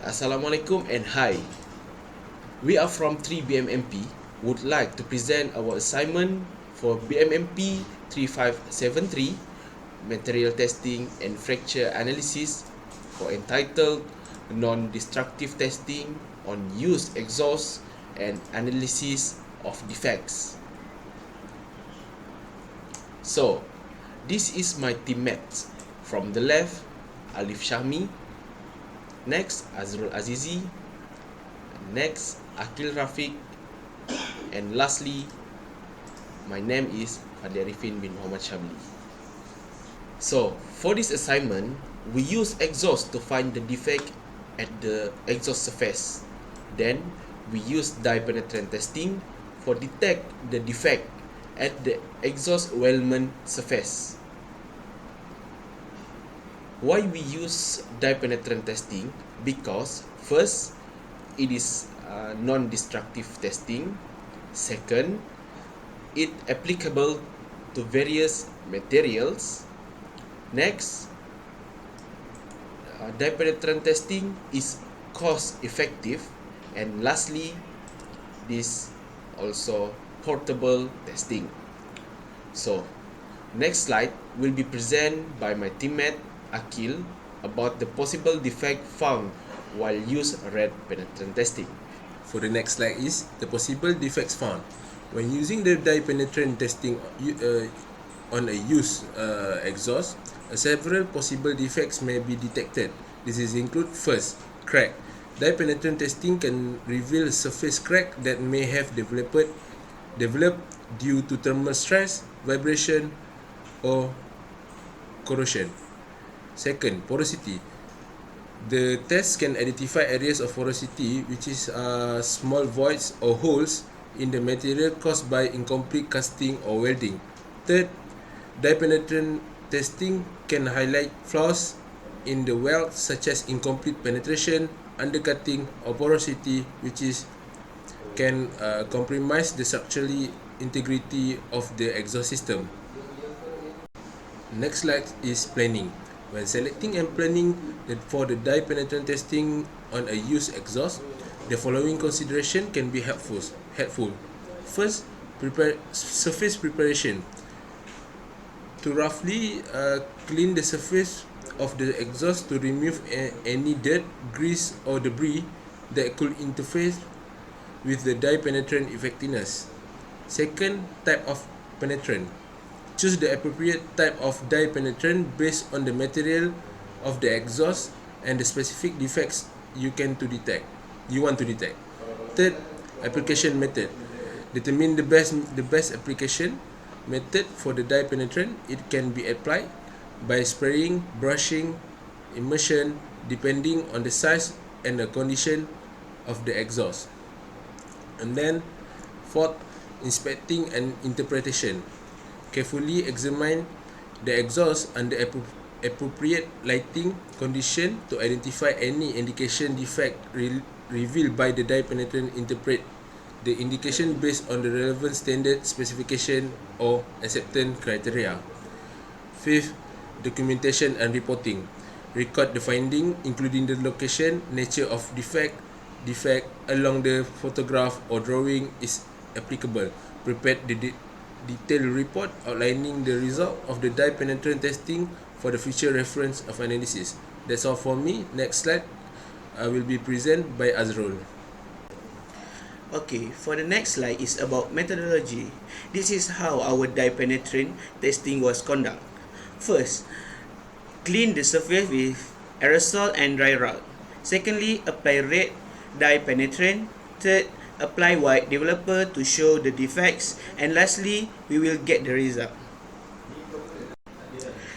Assalamualaikum and hi. We are from 3BMMP. Would like to present our assignment for BMMP 3573 Material Testing and Fracture Analysis for entitled Non-Destructive Testing on Used Exhaust and Analysis of Defects. So, this is my teammates. From the left, Alif Shahmi. Next, Azrul Azizi. Next, Akil Rafiq. And lastly, my name is Fadli Arifin bin Muhammad Shabli. So, for this assignment, we use exhaust to find the defect at the exhaust surface. Then, we use dye penetrant testing for detect the defect at the exhaust weldment surface. Why we use dye penetrant testing? Because first, it is non-destructive testing. Second, it applicable to various materials. Next, dye penetrant testing is cost effective. And lastly, this also portable testing. So, next slide will be presented by my teammate Akil about the possible defect found while use red penetrant testing. For the next slide is the possible defects found. When using the dye penetrant testing on a used exhaust, several possible defects may be detected. This is include first, crack. Dye penetrant testing can reveal surface crack that may have developed due to thermal stress, vibration, or corrosion. Second, porosity. The test can identify areas of porosity, which is small voids or holes in the material caused by incomplete casting or welding. Third, dye penetrant testing can highlight flaws in the weld, such as incomplete penetration, undercutting, or porosity, which can compromise the structural integrity of the exhaust system. Next slide is planning. When selecting and planning for the dye penetrant testing on a used exhaust, the following consideration can be helpful. First, surface preparation. To roughly clean the surface of the exhaust to remove any dirt, grease, or debris that could interfere with the dye penetrant effectiveness. Second, type of penetrant. Choose the appropriate type of dye penetrant based on the material of the exhaust and the specific defects you want to detect. Third, application method. Determine the best application method for the dye penetrant. It can be applied by spraying, brushing, immersion, depending on the size and the condition of the exhaust. And then, fourth, inspecting and interpretation. Carefully examine the exhaust under appropriate lighting condition to identify any indication defect revealed by the dye penetrant. Interpret the indication based on the relevant standard specification or acceptance criteria. Fifth, documentation and reporting. Record the finding, including the location, nature of defect along the photograph or drawing is applicable. Prepare the detailed report outlining the result of the dye penetrant testing for the future reference of analysis. That's all for me. Next slide will be presented by Azrul. Okay, for the next slide is about methodology. This is how our dye penetrant testing was conducted. First, clean the surface with aerosol and dry rag. Secondly, apply red dye penetrant. Third, apply white developer to show the defects. And lastly, we will get the result.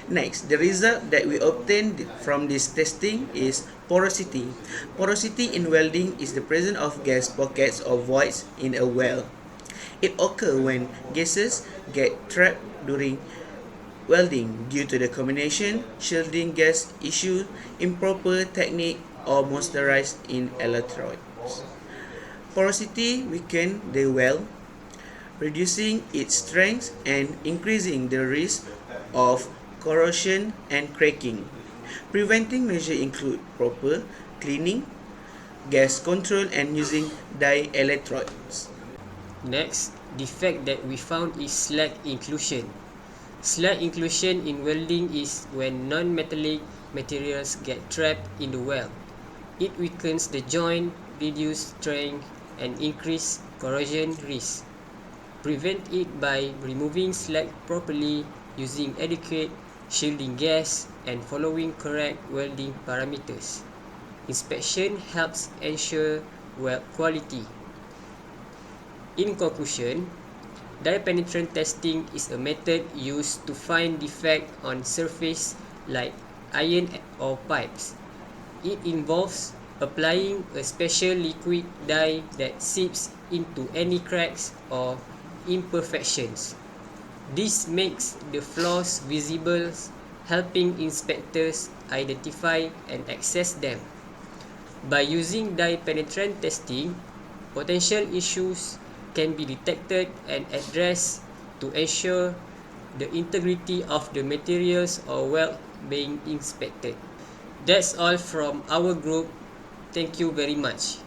Next, the result that we obtained from this testing is porosity. Porosity in welding is the presence of gas pockets or voids in a weld. It occurs when gases get trapped during welding due to the combination shielding gas issue, improper technique, or moisturized in electrodes. Porosity weakens the weld, reducing its strength and increasing the risk of corrosion and cracking. Preventing measures include proper cleaning, gas control and using dielectrodes. Next, defect that we found is slag inclusion. Slag inclusion in welding is when non-metallic materials get trapped in the weld. It weakens the joint, reduces strength, and increase corrosion risk. Prevent it by removing slag properly, using adequate shielding gas, and following correct welding parameters. Inspection helps ensure weld quality. In conclusion, die penetrant testing is a method used to find defect on surface like iron or pipes. It involves applying a special liquid dye that seeps into any cracks or imperfections. This makes the flaws visible, helping inspectors identify and access them. By using die penetrant testing, potential issues can be detected and addressed to ensure the integrity of the materials or weld being inspected. That's all from our group. Thank you very much.